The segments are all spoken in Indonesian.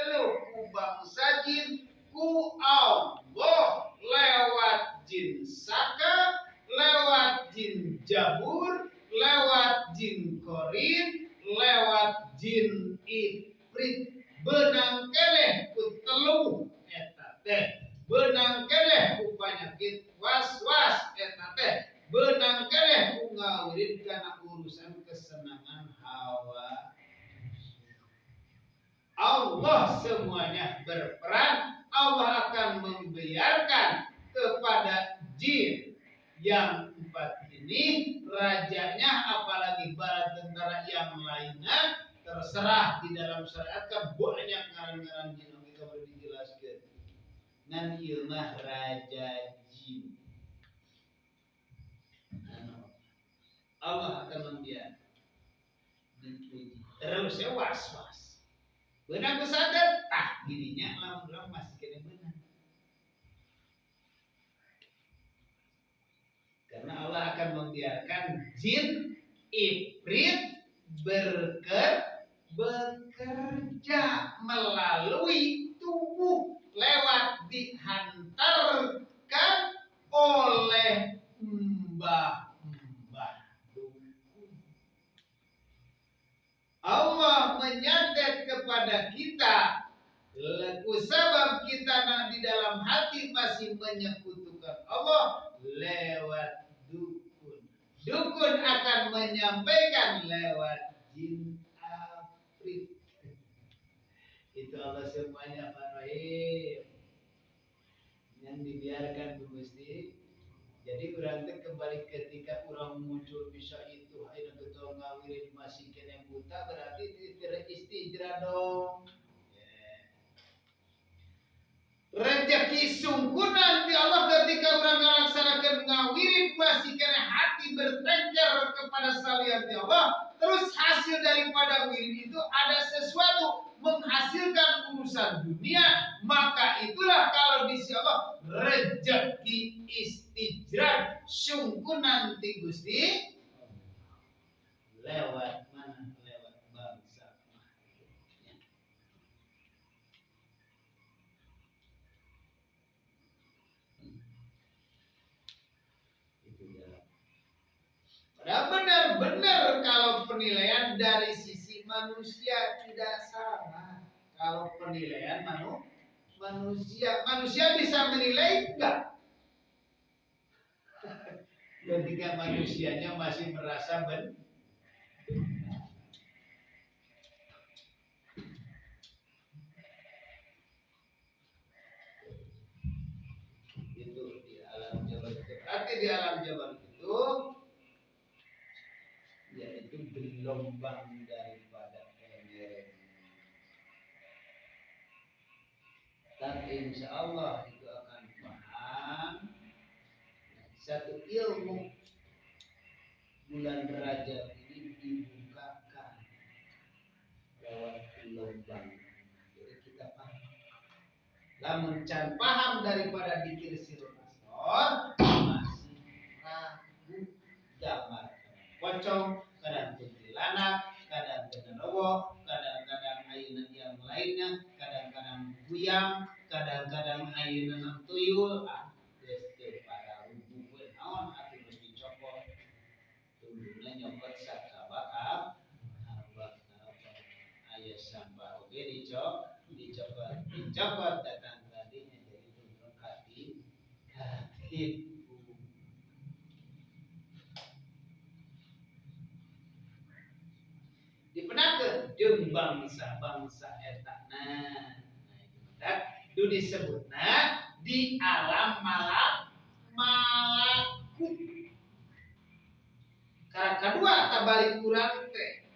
telu ku bangsa jin ku Allah lewat jin Saka, lewat jin Jabur, lewat jin Korin, lewat jin Ifrit. Benang keleh ku telu eta teh. Benang keleh ku panyakit was-was eta teh. Benang keleh ku ngawirin kana urusan kesenangan hawa. Allah semuanya berperan. Allah akan membiarkan kepada jin yang 4 ini rajanya, apalagi bala tentara yang lainnya, terserah di dalam syariat kan banyak ngaran-ngaran jin yang kita boleh dijelaskan. Ngan ieu mah raja jin. Allah akan membiarkan dipuji. Terus ya was-was. Benang kesadar, tah dirinya lamun masih kena benang. Karena Allah akan membiarkan jin ifrit bekerja melalui tubuh lewat dihantarkan oleh mbah-mbah dukun. Allah menyantet kepada kita, sebab kita di dalam hati masih menyekutukan Allah lewat dukun. Dukun akan menyampaikan lewat jin afrit. Itu Allah semuanya Pak Rahim. Yang dibiarkan Bu Gusti. Jadi berarti kembali ketika orang muncul bisa itu aina betul ngawirin masih kena buta, berarti istijra dong. Rezeki sungguh nanti Allah ketika orang melaksanakan ngawirin masih kena hati bertengkar kepada salian Allah, terus hasil daripada wirid itu ada sesuatu menghasilkan urusan dunia, maka itulah kalau di sisi Allah rezeki istijrad sungguh nanti Gusti lewat mana? Lewat bangsa makhluknya. Itu dia. Padahal benar-benar kalau penilaian dari sisi manusia tidak salah. Kalau penilaian manusia bisa menilai enggak? Ketika manusianya masih merasa benar. Itu di alam jabar itu. Berarti di alam jabar itu yaitu gelombang daripada energi. Dan insya Allah itu akan paham satu ilmu bulan Rajab ini dibukakan lewat gelombang. Jadi kita paham. Lamun can paham daripada dikir sirun asor masih ragu gambar pocong, kadang kuntilanak, kadang genderuwo, kadang-kadang ayeuna yang lainnya, kadang-kadang buyang, kadang-kadang ayeuna tuyul, geus teu pada rubuheun naon atuh geus dicopot. Tunduna nyopot sakabak aya sampah oge dicopot datang tadinya jadi tunduk hati. Dipenakeun jeung bangsa-bangsa eta. Nah itu teh disebutna di alam malakut. Karena kedua tabalik urang teh.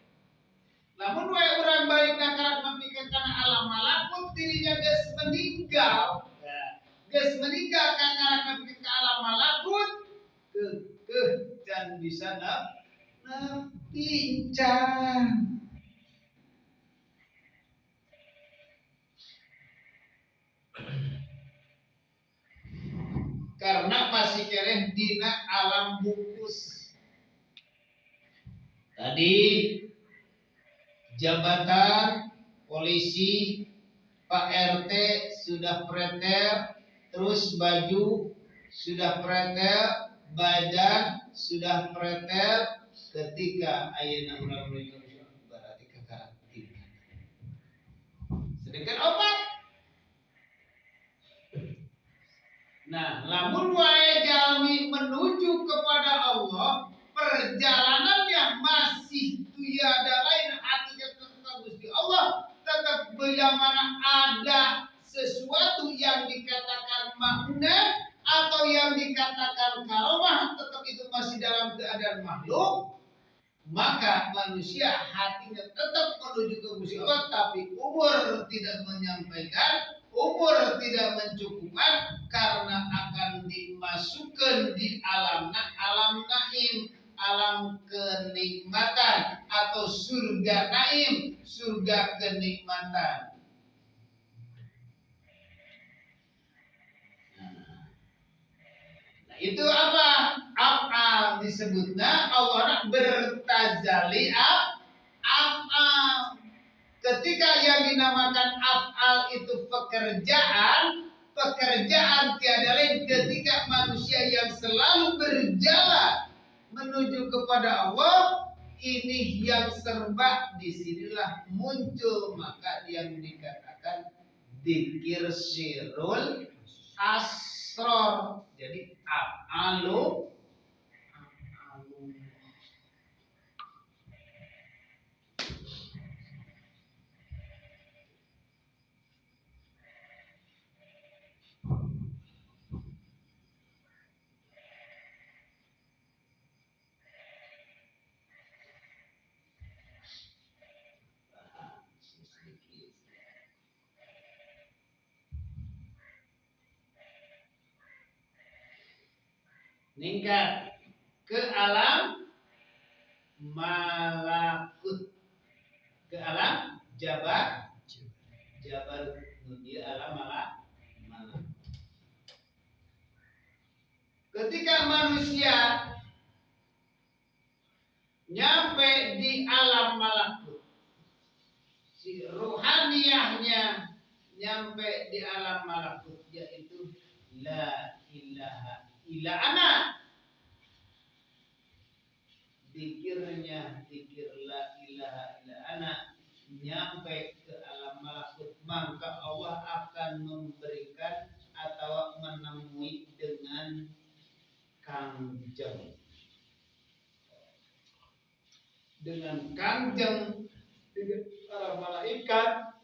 Lamun we urang balik nakarat mapikeun kana alam malakut dirinya geus meninggal. Geus meninggal kana mapikeun ka alam malakut keuh can bisa pincang. Karena masih kereh dina alam bungkus. Tadi jabatan polisi Pak RT sudah pretel, terus baju sudah pretel, badan sudah pretel, ketika ayeuna urang berarti kekarantina. Sedangkan obat. Nah, lamun wae jalmi menuju kepada Allah, perjalanannya masih tiada lain hatinya tentang Gusti Allah, tetap bila mana ada sesuatu yang dikatakan makna atau yang dikatakan karomah, tetap itu masih dalam keadaan makhluk, maka manusia hatinya tetap menuju ke Gusti Allah, tapi umur tidak menyampaikan, umur tidak mencukupkan, karena akan dimasukkan di alam naim, alam kenikmatan atau surga naim, surga kenikmatan. Itu apa? Af'al disebutnya Allah bertazali af'al. Ketika yang dinamakan af'al itu pekerjaan tiada lain ketika manusia yang selalu berjalan menuju kepada Allah, ini yang serba disinilah muncul, maka yang dikatakan dzikir sirul asror. Jadi af'alu meningkat ke alam malakut, ke alam jabar menuju alam malakut. Ketika manusia nyampe di alam malakut, si ruhaniyahnya nyampe di alam malakut, yaitu la ilaha illa ana. Dikirnya dikir la ilaha illa ana nyampe ke alam malakut, maka Allah akan memberikan atau menemui dengan kangjeng, dengan kangjeng, dengan para malaikat,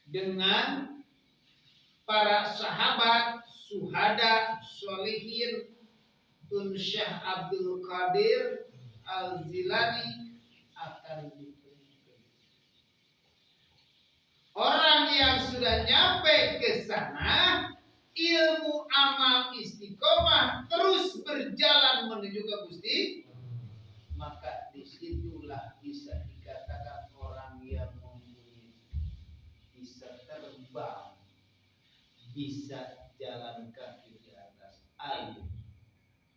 dengan para sahabat, suhada, sholihin, Tun Syekh Abdul Qadir Al-Jilani akan ditunjukkan. Orang yang sudah nyampe ke sana, ilmu amal istiqomah terus berjalan menuju ke Gusti, maka disitulah bisa dikatakan orang yang mempunyai, bisa terbang, bisa jalan kaki di atas air,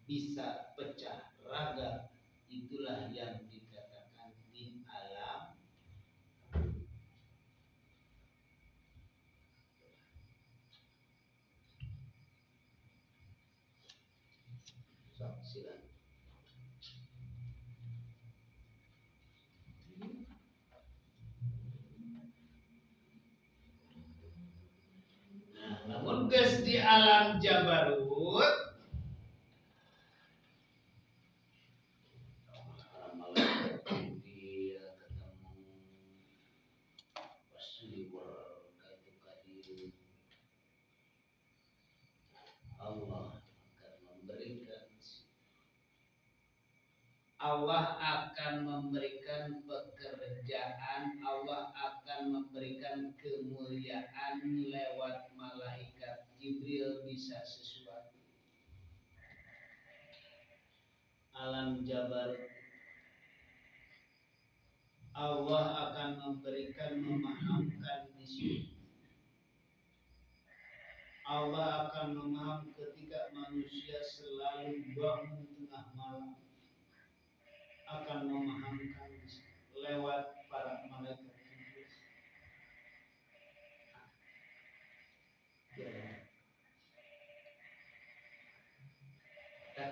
bisa pecah raga, itulah yang dikatakan di alam. Silakan. Nah, namun ges di alam Jabarut, Allah akan memberikan pekerjaan, Allah akan memberikan kemuliaan lewat malaikat Jibril, bisa sesuatu. Alam Jabar, Allah akan memberikan, memahamkan di sini. Allah akan memaham ketika manusia selalu bangun tengah malam, akan memahamkan lewat para malaikat Jibril.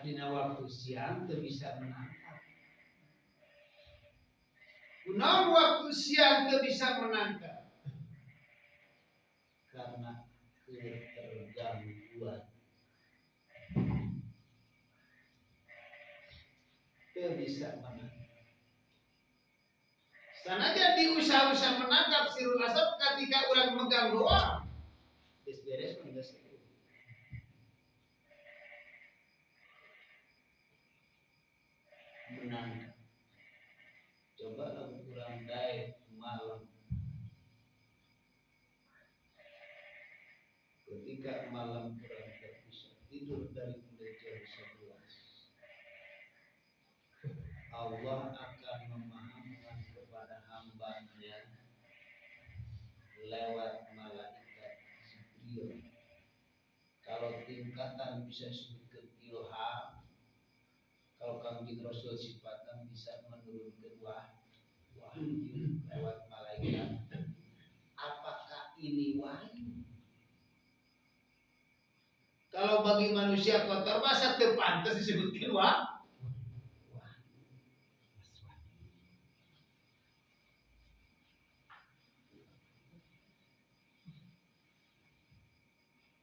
dina waktu siang teu bisa menangkap. Kunaon waktu siang teu bisa menangkap? Karena ketergangguan. Teu bisa menangkap. Sanajan diusaha-usaha menangkap sirul asad ketika urang megang doa. Geus beres mah geus menangkap. Coba lamun urang daek malam. Ketika malam urang terpisah tidur dari mulai jam 11. Allah akan memahamkan kepada hamba-Nya lewat malaikat Jibril. Kalau tingkatan bisa disebutkan ilham, kalau Kangjeng Rasul sifatnya bisa menurunkan wahyu lewat malaikat. Apakah ini wahyu? Kalau bagi manusia kotor masa teu pantes disebutkan wahyu.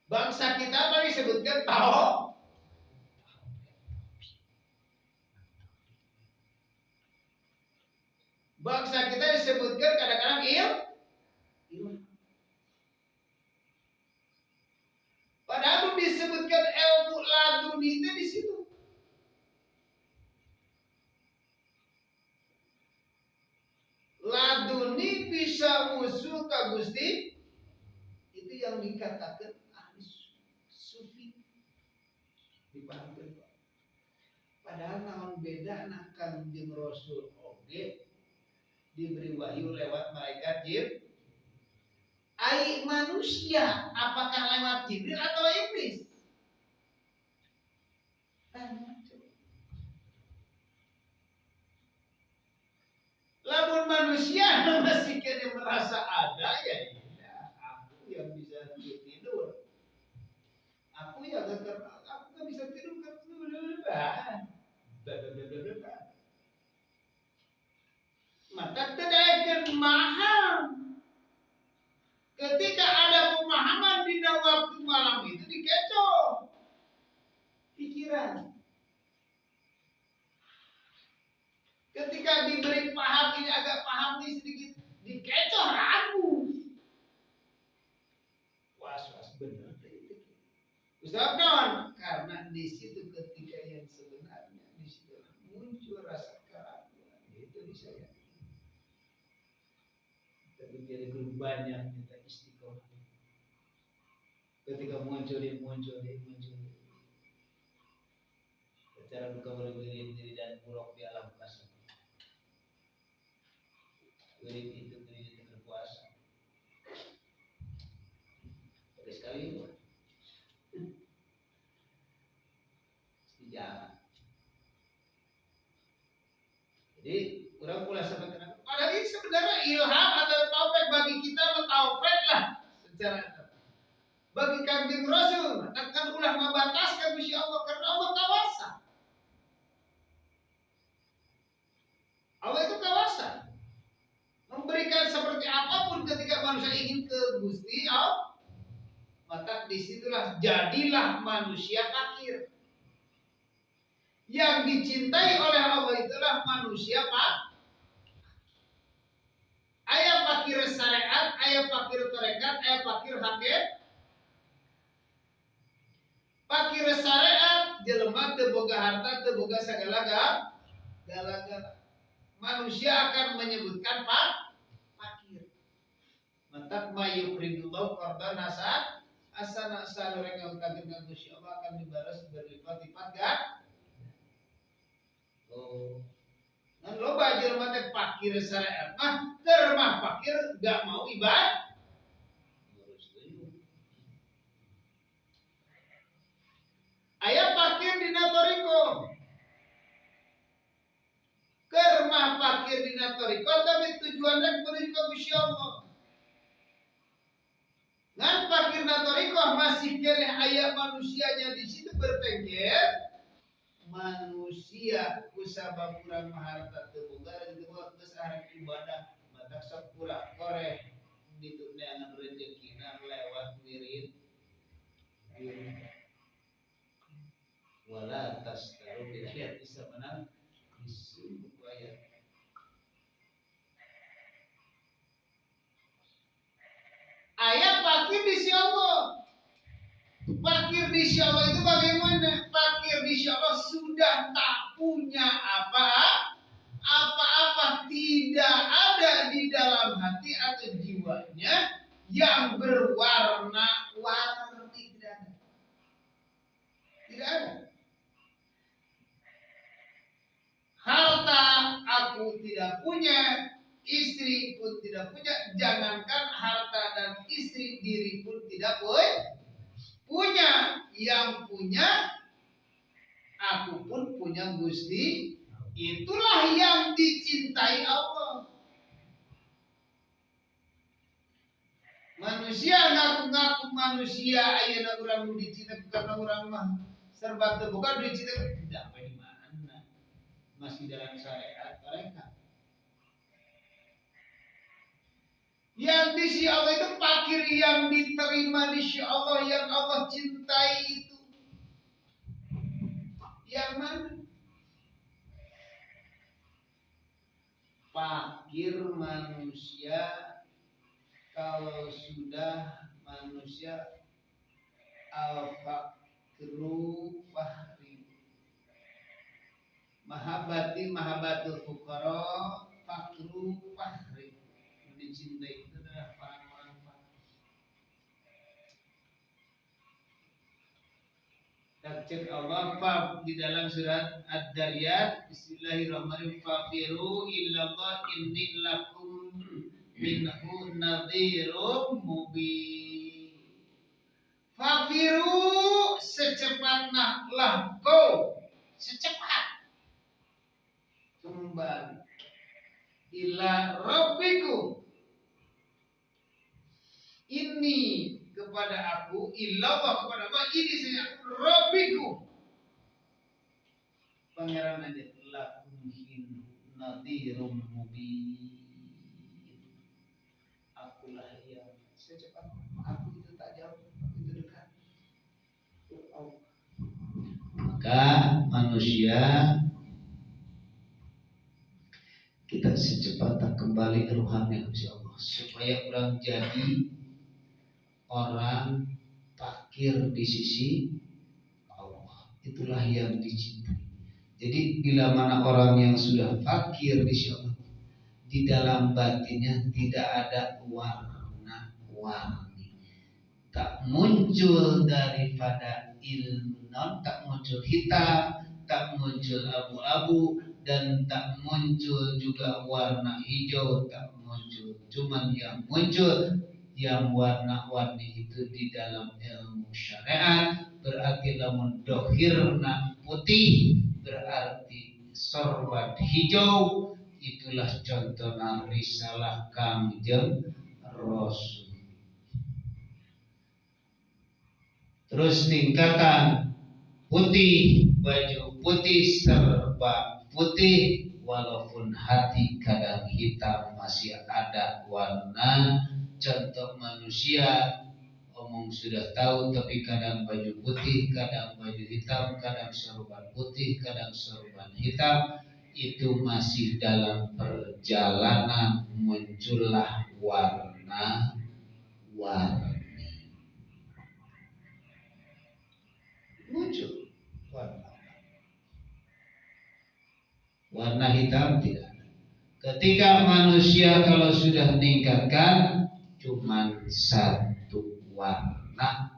Bangsa kita apa disebutkan tahu? Bangsa kita disebutkan kadang-kadang ilmu. Padahal disebutkan ilmu laduni itu di situ. Laduni bisa usul ka Gusti, itu yang dikatakan ahli sufi. Dipahamkan. Padahal naon beda nak Kangjeng Rasul oge diberi wahyu lewat malaikat Jibril. Ai manusia apakah lewat Jibril atau iblis? Lamun manusia masih kena merasa ada ya aku yang bisa tidur. Aku yang aku kan bisa tidur maka tidak mahal. Ketika ada pemahaman di waktu malam itu dikecoh pikiran. Ketika diberi paham ini agak paham ini sedikit dikecoh ragu. Was benar. Ustaz non, karena di situ ketika yang sebenarnya di situ muncul rasa keraguan itu bisa ya. Tapi jadi banyak kita istiqomah. Ketika muncul. Cara buka berdiri diri dan buruk di alam kasar. Wirid itu diri berpuasa. Oke sekali itu. Sejarah. Jadi kurang pula sebenarnya. Padahal ini sebenarnya ilham atau taufik bagi kita taufik lah secara bagi Kangjeng Rasul akan ulah membataskan Gusti Allah karena Allah kawasa. Allah itu kawasa. Memberikan seperti apapun ketika manusia ingin ke Gusti Allah, maka disitulah jadilah manusia fakir. Yang dicintai oleh Allah itulah manusia pak. Aya fakir syariat, aya fakir tarekat, aya fakir hakikat. Fakir syariat jelema teu boga harta, teu boga sagala galak. Manusia akan menyebutkan fakir. Mantak mayukridullahu qardan hasan asana salurengan kagungan Gusti Allah akan dibalas berlipat-lipat kan? Ngan loba jelema teh fakir syariat mah keur mah fakir enggak mau ibadah. Aya fakir dina toriko. Keur mah fakir dina toriko tapi tujuanna menuju ka Gusti Allah. Ngan fakir dina toriko masih keneh aya manusianya di situ bertengger. manusia kusabab kurang maharta teu boga itu geus arep ibadah mata sapura koreh dituneangan rezekina lewat wirid wala tastaru bil ayat bisa menang isu ayat ayat fakir di sisi Allah. Fakir di sisi Allah itu bagaimana? Fakir di sisi Allah sudah tak punya apa-apa, tidak ada di dalam hati atau jiwanya yang berwarna-warni, tidak ada. Tidak ada. Harta aku tidak punya, istri pun tidak punya, jangankan harta dan istri, diri pun tidak punya. Yang punya aku pun punya Gusti. Itulah yang dicintai Allah. Manusia ngaku-ngaku manusia ayeuna urang nu dicinta karena urang mah serba teu boga dicinta tidak di mana. Masih dalam syariat mereka. Yang di sisi Allah itu fakir yang diterima di sisi Allah, yang Allah cintai itu. Yang mana? Fakir manusia kalau sudah manusia al-fakru fahri mahabbatul fuqara fakru fahri dicintai itu adalah orang-orang fakir. Cek Allah di dalam surat Ad-Dariyat, Bismillahirrahmanirrahim, fafiru illallah inni lakum minhu nadhirum mubin. Fafiru secepatlah kau, secepat kembali ila rabbikum, ini kepada aku, illallah kepada Allah, ini saya rabbikum, pangeran aja lakum nadhirum mubin. Akulah yang secepat, aku itu tak jauh, aku itu dekat. Maka manusia kita secepatnya kembali ke rohani Allah supaya orang jadi orang fakir di sisi Allah. Itulah yang dicintai. Jadi bila mana orang yang sudah fakir di sisi Allah, di dalam batinnya tidak ada warna-warni, tak muncul daripada ilmu, tak muncul hitam, tak muncul abu-abu, dan tak muncul juga warna hijau, tak muncul. Cuman yang muncul yang warna-warni itu di dalam ilmu syariat berarti lamun dohirna putih berarti sorban hijau. Itulah contohna risalah Kangjeng Rasul. Terus tingkatan putih, baju putih, serba putih, walaupun hati kadang hitam masih ada warna. Contoh manusia omong sudah tahu, tapi kadang baju putih, kadang baju hitam, kadang sorban putih, kadang sorban hitam. Itu masih dalam perjalanan muncullah warna-warni. Muncul warna hitam tidak ada. Ketika manusia kalau sudah meningkatkan cuman satu warna,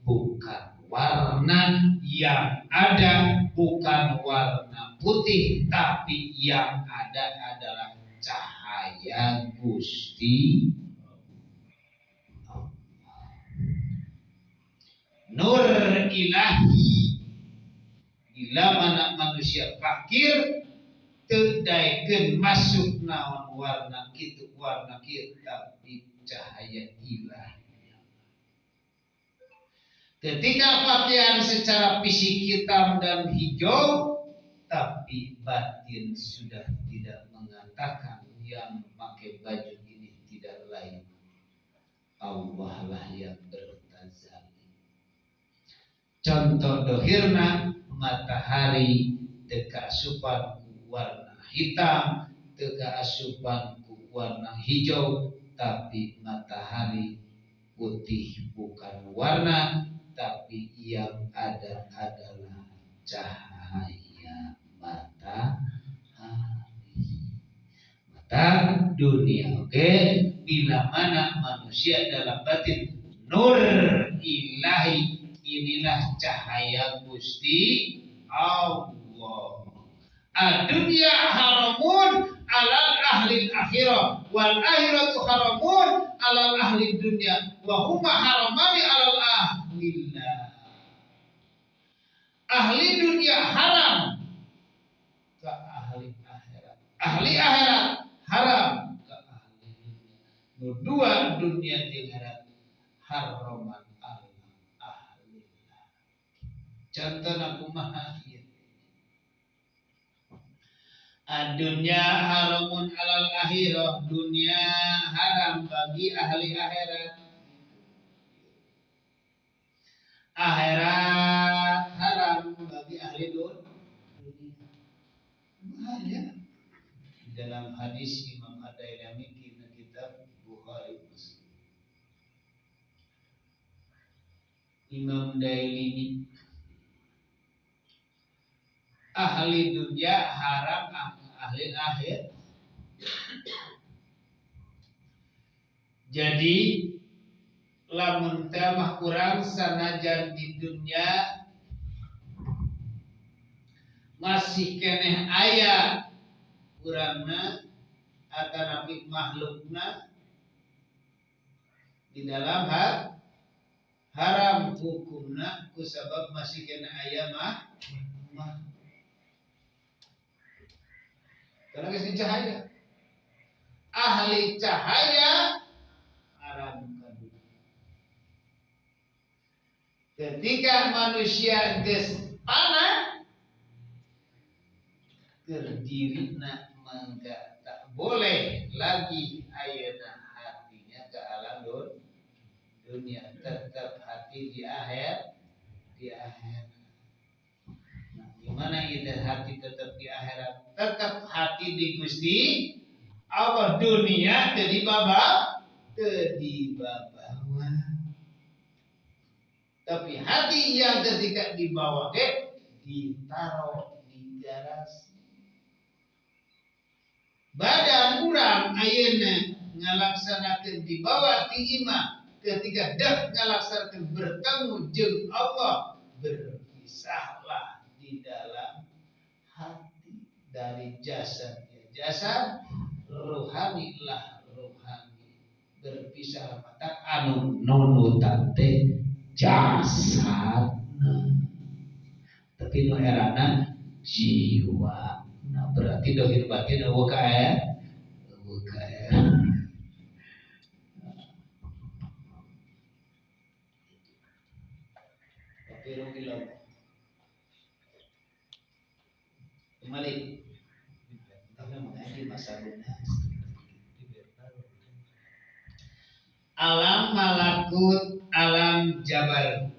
bukan warna yang ada, bukan warna putih, tapi yang ada adalah cahaya Gusti Allah. Nur ilahi. Bila mana manusia fakir tedaikeun masuk naon warna kitu tapi cahaya ilahi. Ketika pakaian secara fisik hitam dan hijau, tapi batin sudah tidak mengatakan yang pakai baju ini tidak lain Allah lah yang bertazali. Contoh dohirna matahari teka asupan warna hitam, teka asupan warna hijau, tapi matahari putih bukan warna, tapi yang ada adalah cahaya matahari. Mata dunia, oke? Bila mana manusia dalam batin nur ilahi, inilah cahaya Gusti Allah. Dunia haramun alal ahli akhirah, wal akhiratu haramun alal ahli dunia, wa huma haramani alal ahlillah. Ahli dunia haram ke ahli akhirat, ahli akhirat haram ke ahli dunia. Dua dunia jeung akhirat haraman alal ahlillah. Contohna kumaha ieu? Dunia haramun alal akhirah, dunia haram bagi ahli akhirat. Akhirat haram bagi ahli dunia. Bahaya. Dalam hadis Imam Ad-Dailami di kitab Bukhari Muslim. Imam Dailami, ahli dunia haram ahli akhir. Jadi lamun tamah kurang sanajan di dunia masih keneh aya urangna atanapi makhlukna di dalam haram hukumna kusabab masih keneh aya mah karena geus cahaya. Ahli cahaya haram kadu. Ketika manusia geus panah kerdirina mangga tak boleh lagi ayeuna hatinya ke alam dunia, tetap hati di akhir. Gimana itu hati tetap di akhirat? Tetap hati di Gusti Allah. Dunia jadi bawah. Tapi hati yang ketika di bawah ditaruh di garasi. Badan kurang ayeuna ngalaksanakeun di bawah ti imah ketika dah ngalaksanakeun bertemu jeung Allah, berpisahlah di dalam hati dari jasad rohani lah rohani, berpisah mata anu nunutan teh jasad tapi nu erana jiwa. Nah berarti dohir batin eueuh ka kembali mengaji masa lunas. Alam malakut, alam jabar,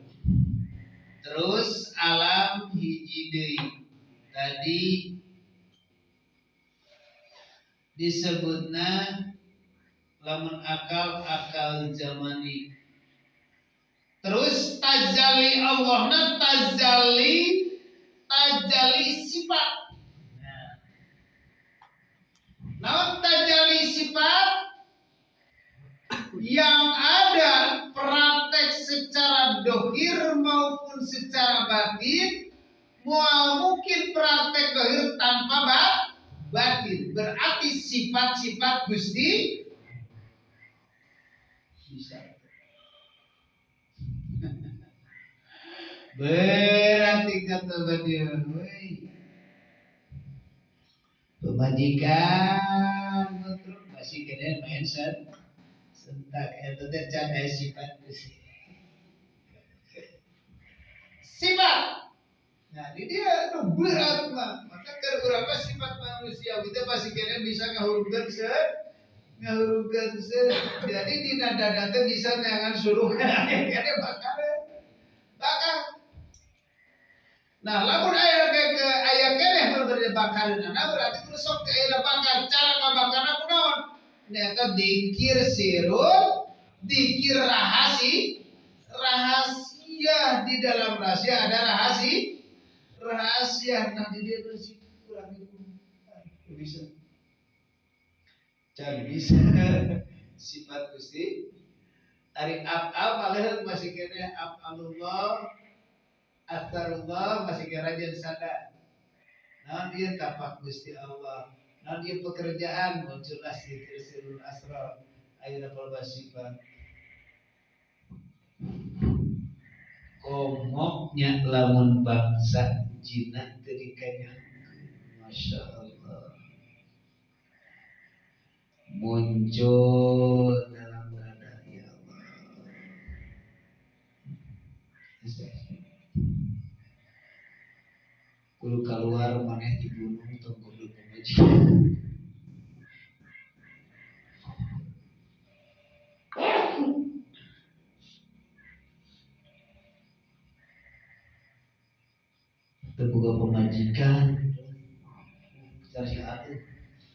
terus alam hiji deui. Tadi disebutna lamun akal zamani. Terus tajalli Allahna tajalli sifat. Namun tajalli sifat yang ada praktek secara dohir maupun secara batin, mungkin praktek dohir tanpa batin. Berarti sifat-sifat Gusti bisa. Berarti kata batin, pemajikan betul masih kena main sentak itu teh can sifat sifat. Nah di dia berat mah maka berapa sifat manusia kita pasti kena bisa ngahurungkan jadi di dada teh bisa jangan suruh kena bakar. Nah, lamun aya keneh berbeda bakareun berarti terus sok aya bakar cara ngabakarna kunaon? Nyata dikir sirut, dikir rahasia di dalam rahasia ada rahasia. Nah, di dia terus kurang itu bisa. Can bisa sifat Gusti ari malih masih kene Allah Astarullah masih kerajaan sadar. Nah dia tapak Gusti Allah. Nah dia pekerjaan muncullah sirul asrar. Ayeuna palbasifat. Komoknya lamun bangsa jinak terikanya. Masya Allah. Muncul dalam dada ya Allah. Kudu keluar maneh di gunung atau kudu pemajikan. Terbuka pemajikan. Cari atuh.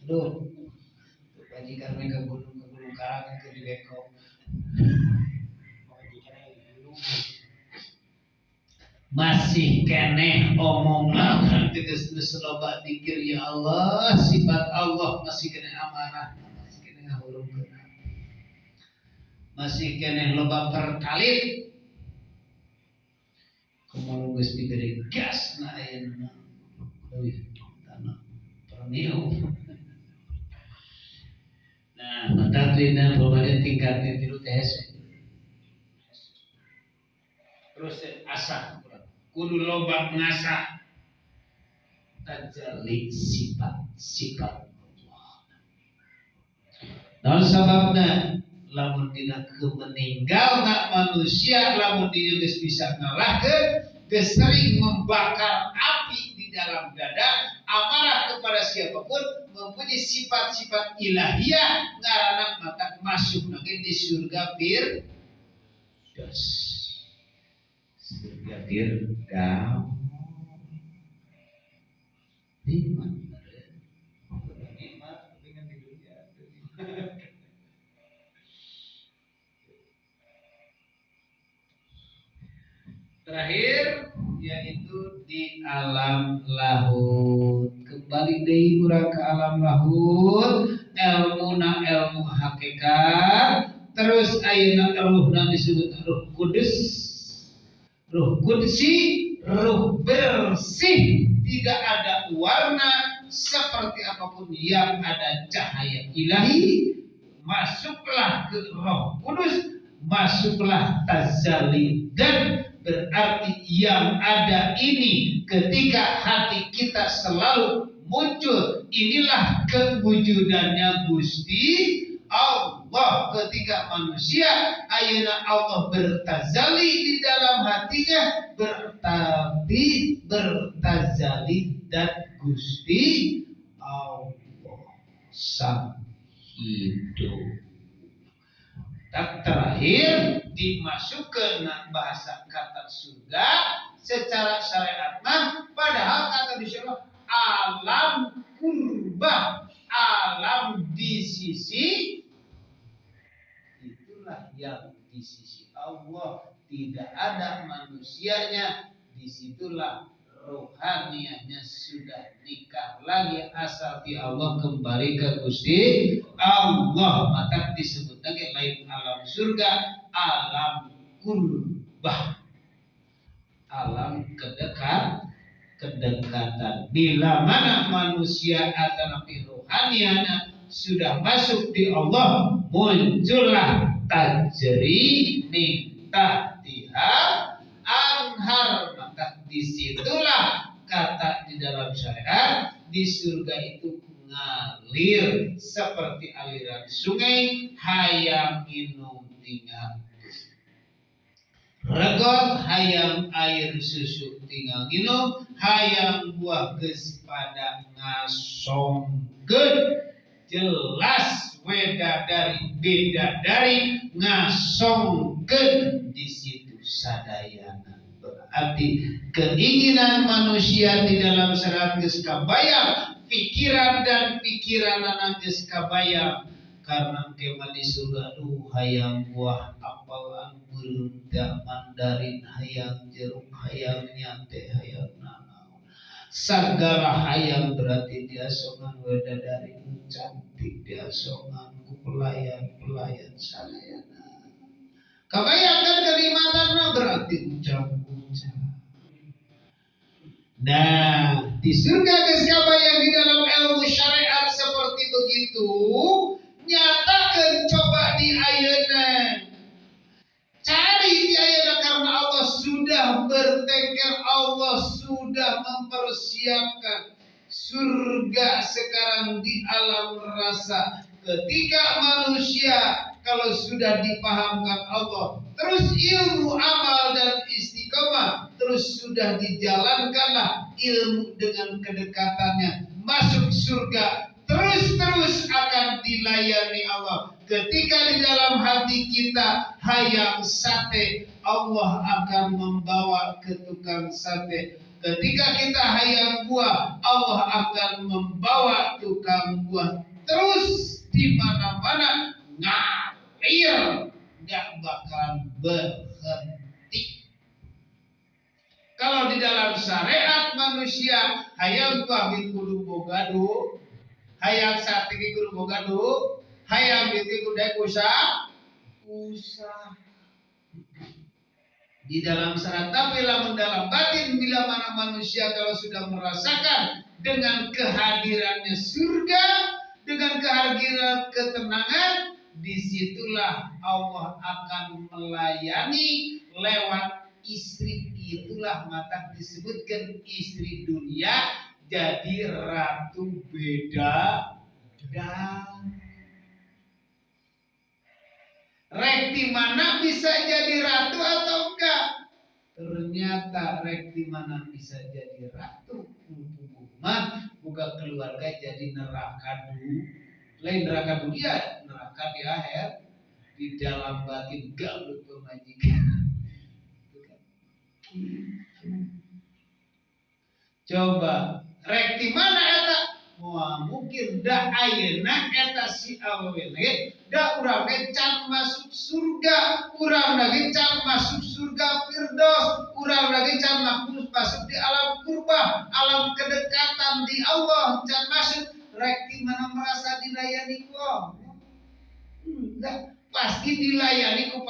Aduh. Pemajikan mereka gunung Karang ke di Beko. Masih keneh omongan geus loba dikir ya Allah, sifat Allah masih keneh amanah, masih keneh ngahulungkeun. Masih keneh loba perkalit. Kumaha geus diberi gas na ayeuna. Euy, tanah perniu. Nah, mata dina loba tingkatnya tilu tes. Terus asa kudu loba ngasah tajalli sifat Allah. Naon sababna lamun dina kemeninggalna manusia lamun dia geus bisa ngalahkeun geus sering membakar api di dalam dada amarah kepada siapapun mempunyai sifat-sifat ilahiyah ngaranna mata masuk lagi di surga firdaus. Surga firdaus. Nikmat dengan di dunia. Terakhir yaitu di alam lahut. Kembali deui urang ke alam lahut, ilmu hakikat. Terus ayeuna ruhna disebut ruh kudus. Ruh kudsi, ruh bersih, tidak ada warna seperti apapun yang ada cahaya ilahi. Masuklah ke roh kudus, masuklah tazali dan berarti yang ada ini ketika hati kita selalu muncul inilah kewujudannya Gusti Allah ketika manusia ayeuna Allah bertazali di dalam hatinya berarti bertazali dan Gusti Allah sang hidup. Tak terakhir dimasukkan bahasa kata surga secara syariat mah padahal kata disebut alam kurba, alam di sisi itulah yang di sisi Allah tidak ada manusianya, disitulah rohaniahnya sudah nikah lagi asal di Allah kembali ke Gusti Allah maka disebut lagi lain alam surga alam kurbah alam kedekatan bila mana manusia atau rohaniahnya sudah masuk di Allah muncullah tajri min tahtiha anhar maka disitulah kata di dalam syariat di surga itu ngalir seperti aliran sungai hayang minum tinggal regot hayang air susu tinggal minum, hayang buah geus pada ngasongkeun. Jelas beda dari ngasongkeun di situ sadayana. Berarti keinginan manusia di dalam serat geus kabayang, pikiran dan pikiran anak geus kabayang. Karena kemah di surga hayang buah apel, anggur, mandarin, hayang jeruk, hayang nyate, hayang nanau. Sagala hayang berarti dia songan wedadari cantik, dia songan ku pelayan sadayana. Kabayangkan kelimatanna berarti ucap-ucap. Nah, di surga geus kabayang di dalam ilmu syariat seperti begitu. Nyatakan coba di ayeuna, cari di ayeuna karena Allah sudah bertekad, Allah sudah mempersiapkan surga sekarang di alam rasa. Ketika manusia kalau sudah dipahamkan Allah, terus ilmu amal dan istiqomah, terus sudah dijalankanlah ilmu dengan kedekatannya, masuk surga. Terus akan dilayani Allah. Ketika di dalam hati kita hayang sate, Allah akan membawa ke tukang sate. Ketika kita hayang buah, Allah akan membawa tukang buah. Terus di mana-mana ngalir, gak bakalan berhenti. Kalau di dalam syariat manusia hayang buah kudu boga duit, hayang sate kudu boga duit, hayang kudu usah. Di dalam syarat, tapi lamun dalam batin, bila mana manusia kalau sudah merasakan dengan kehadirannya surga, dengan kehadiran ketenangan, disitulah Allah akan melayani lewat istri. Itulah mata disebutkan istri dunia jadi ratu beda dan rek mana bisa jadi ratu atau enggak? Ternyata rek mana bisa jadi ratu. Mah buka keluarga jadi neraka dulu. Lain neraka dunia, neraka di akhir. Di dalam batin galut pemajikan. Coba rek mana eta? Wah, mungkin da ayeuna eta si awewe da urang can masuk surga, urang lagi can masuk surga Firdaus, urang lagi can masuk di alam kurba, alam kedekatan di Allah, can masuk rek mana merasa dilayani ku. Enggak, pasti dilayani ku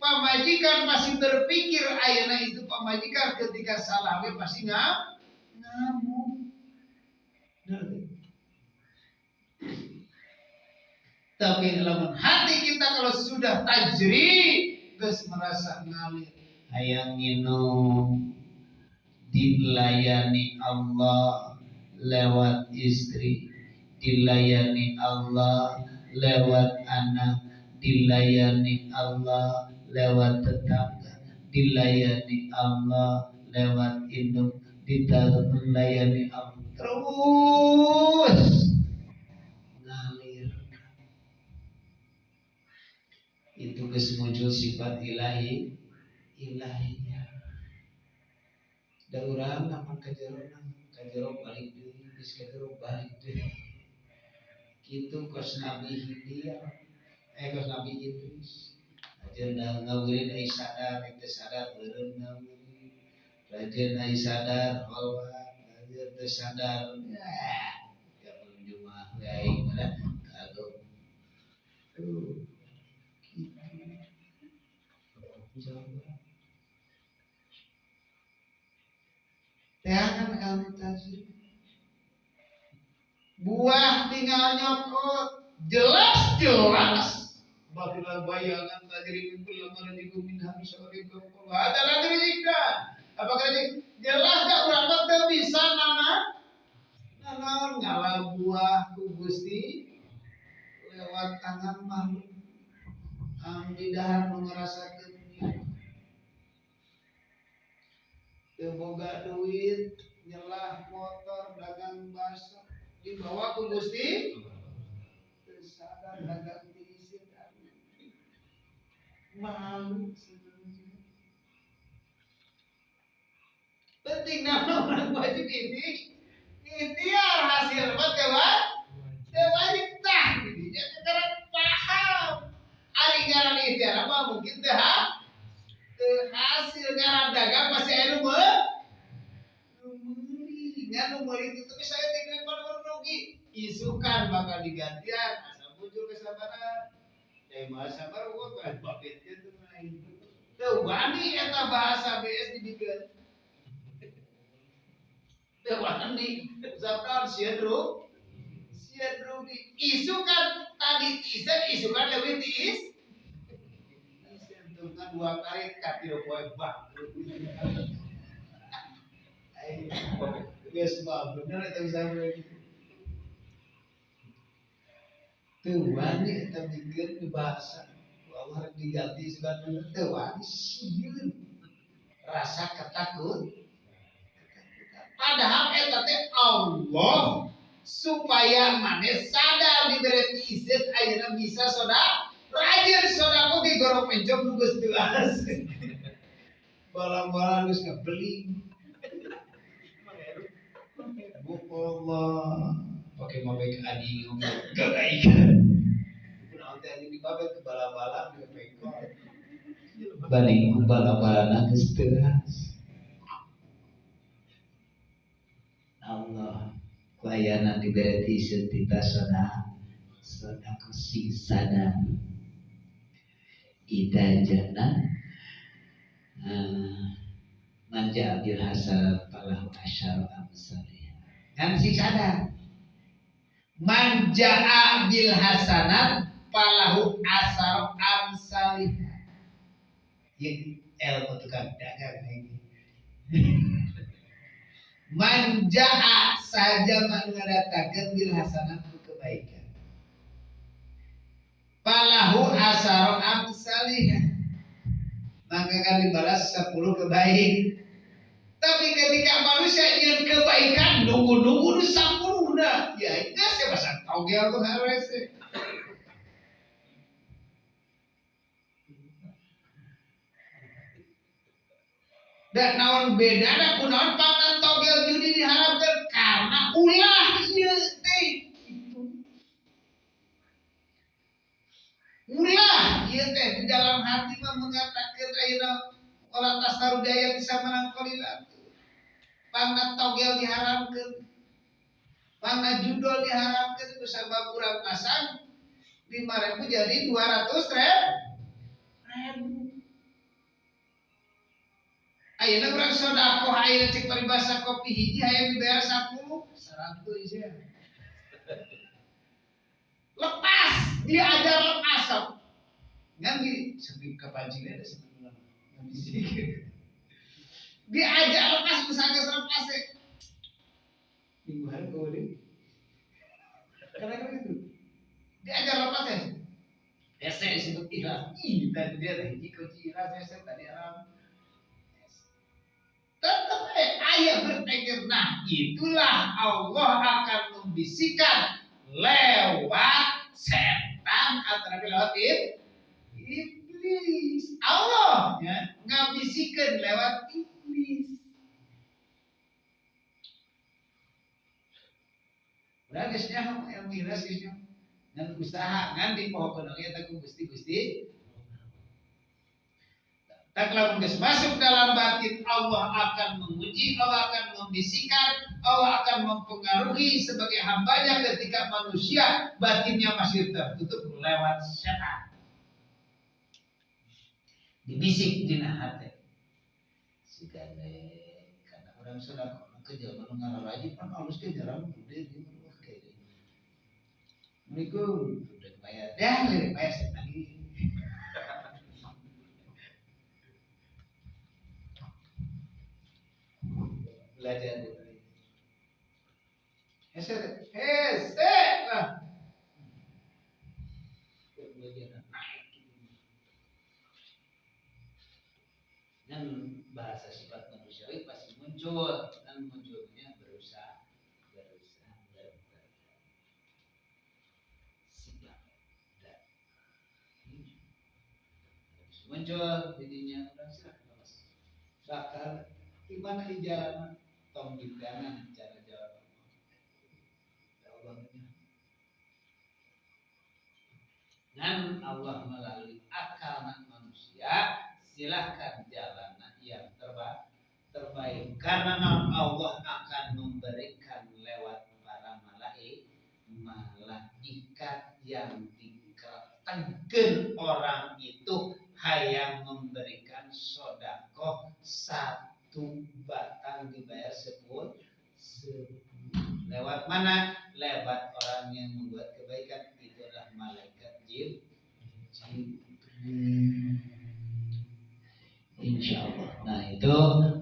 pamajikan masih berpikir ayeuna itu pamajikan ketika salah we pasti ngamuk. Tapi dalam hati kita kalau sudah tajri, geus merasa ngalir, hayang nginum, dilayani Allah lewat istri, dilayani Allah lewat anak, dilayani Allah lewat tetangga, dilayani Allah lewat induk, dilayani Allah terus ngalir. Itu geus muncul sifat ilahinya. Da urang namun kajero balik deui, geus kajero balik deui. Kitu kos Nabi Hidir, kos Nabi Idris. Ajeun ngawurin ai sadar, teu sadar eureun ngawurin. Rajeun ai sadar holwat, rajeun teu sadar. Ya penjumah we aing mah kagum. Teangan ilmu tajwid. Buah tinggal nyokot, jelas. Bagilah bayangan tajri minggu lamaran iku min habis oleh kau. Ada lagi rezeki. Apakah ini jelas gak urang teu bisa nana ngalah buah ku Gusti lewat tangan makhluk. Di dahar mengerasakeun boga duit, nyelah motor, dagang basa, dibawa ku Gusti, sadar dagang tiisin, malu. Penting nama orang wajib ini, ikhtiar hasil apa teman? Wajib tah, jadi jangan paham. Ari ngaran ikhtiar apa mungkin teh hasil ngaran dagang masih anu Ngan umur itu tapi saya tinggal pada rugi. Isukan bakal digantian. Asal muncul kesabaran. Mas sabar gua kan babet itu main. Tuh wani eta bahasa BS dibikin. Tuh wani zabran sieun rugi. Isukan tadi isukan lebih tiis. Itu kan dua kali katiro poe bang. Yes, Pak. Benar itu bisa begitu. Tuhan kita bikin di bahasa Allah diganti sebagai Tuhan sieun rasa ketakut. Padahal eta teh Allah supaya maneh sadar diberi izin ayeuna bisa soda rajin sodaku di gorong pencop nu geus teu as. Bala-bala geus ngebeli. Allah pakai mabek adi ngomong kebaikan. Nanti adi di babet ke bala-bala di pekor. Banding bala-bala nangis teras. Allah layanan diberi sentita sana kasih sana ida jana manja bil hasal palahu asyar amsalih. Kan si sadar manja'a bil hasanat palahu asar amsalih. Jadi ilmu tukang dagang ini. Manja'a saja mengadakan bil hasanat kebaikan. Palahu asar amsalih. Maka akan dibalas 10 kebaikan. Tapi ketika manusia ingin kebaikan, nunggu-nunggu sampurna. Ya itu saya pasang togel tuh harus. Dan naon beda ada kunaon pangan togel judi diharapkan karena ulah ieu teh. Ulah ieu teh di dalam hati mah mengatakan ayeuna olah tasarudaya bisa menangkolilah. Pangan togel diharamkan, pangan judol diharamkan itu sabab kurang pasang 5.000 jadi 200.000. Ayeuna urang sodaqoh ayeuna cek paribasa kopi hiji hayang dibayar 10 100 ya. Lepas diajar lepas. Ngan di sepi kapancingna ada sebenarnya. Ngan di diajak lepas misalnya selepas minggu hari kemudian karena itu diajak lepas saya disebut ikhlas tadi dia lagi kunci ikhlas saya tadi alam tetap ayah berpikir nah itulah Allah akan membisikkan lewat setan atau lewat iblis Allah ya ngabisikan lewat iblis. Udah guysnya yang miras guysnya ngan usaha ngan di pohon ya tak gusti tak lamun geus masuk dalam batin Allah akan menguji, Allah akan membisikkan, Allah akan mempengaruhi sebagai hambanya ketika manusia batinnya masih tertutup lewat setan. Dibisik dina hati. Sigane karena orang sudah kerja mendengar lagi kan harus kejaran gede di rumah kayak gitu. Assalamualaikum, udah bayar dah, lirik bayar lagi. Belajar dulu. Heset lah. Dan bahasa sifat manusiawi pasti muncul, dan munculnya berusaha sifat dan muncul jadinya orang silahkan bakal gimana di jalan tong di kanan cara jalan dan Allah melalui akal manusia silahkan jalan yang terbaik karena Allah akan memberikan lewat para malaikat yang dikatakan orang itu hayang memberikan sodakoh 1 batang dibayar 10 lewat mana? Lewat orang yang membuat kebaikan, itulah malaikat Jibril. Insya Allah. Nah itu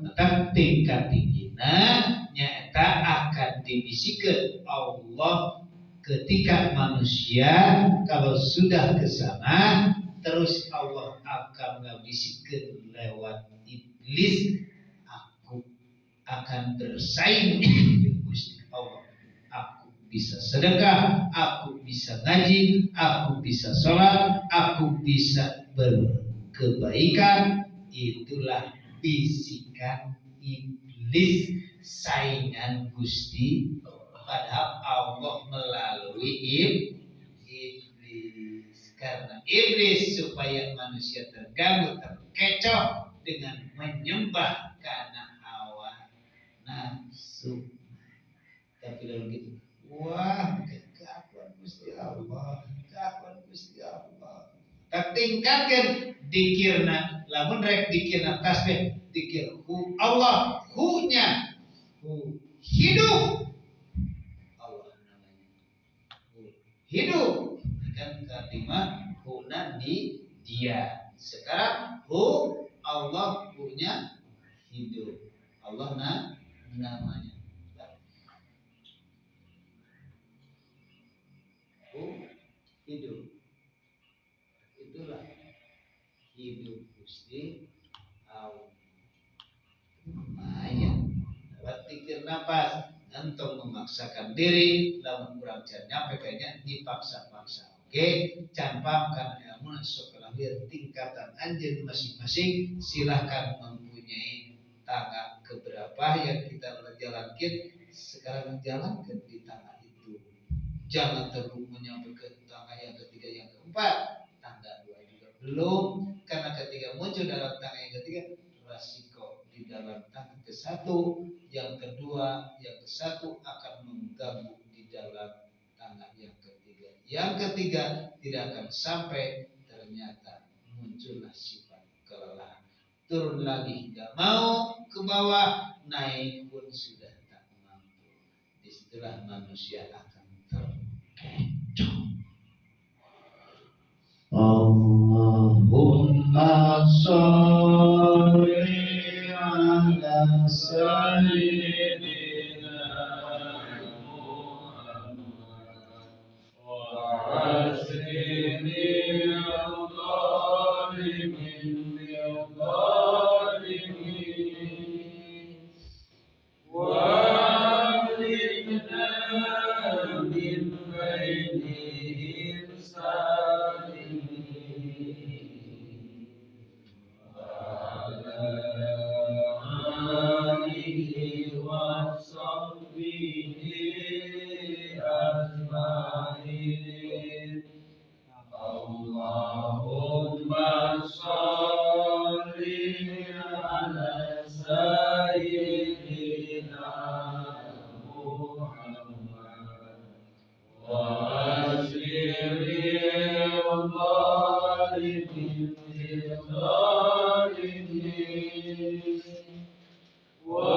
maka tingkat tingginya nyata akan dibisikkan Allah ketika manusia kalau sudah ke sana terus Allah akan ngabisikkan lewat iblis aku akan bersaing dengan Gusti Allah. Aku bisa sedekah, aku bisa ngaji, aku bisa sholat, aku bisa berkebaikan. Itulah bisikan iblis saingan Gusti padahal Allah melalui iblis karena iblis supaya manusia terganggu terkecoh dengan menyembah karena hawa nafsu. Tapi lalu gitu, wah keakuan Gusti Allah, keakuan Gusti Allah. Tak tingkatkan dikirna, lamun rek dikirna tasbih, dikir hu Allah, hu-nya hu hidup. Allah namanya hu hidup. Kan kalimat hu-na di dia. Sekarang hu Allah hu-nya hidup. Allah namanya. Hu hidup. Itulah hidup Gusti Allah. Lumayan. Lewat pikir nafas, entong memaksakan diri, lamun kurang can nyampe kayaknya dipaksa-paksa. Oke, can pahamkan ilmu sekolah biar tingkatan anjeun masing-masing silahkan mempunyai tangga keberapa yang kita jalankan. Sekarang jalankan di tangga itu. Jangan terlalu menyampai ke tangga yang ketiga, yang keempat. Belum, karena ketika muncul dalam tangga yang ketiga resiko di dalam tangga ke-1, yang kedua, yang ke-1 akan mengganggu di dalam tangga yang ketiga. Yang ketiga tidak akan sampai ternyata muncullah sifat kelelahan. Turun lagi tidak mau ke bawah, naik pun sudah tak mampu. Disitulah manusia akan terkecoh. Allahumma sholli ala sayyidina Muhammad wa asrini al-zalimin bil-zalimin wa alimna min bainihim Allahumma sholli ala sayyidina Muhammad wa asyril zalimin wa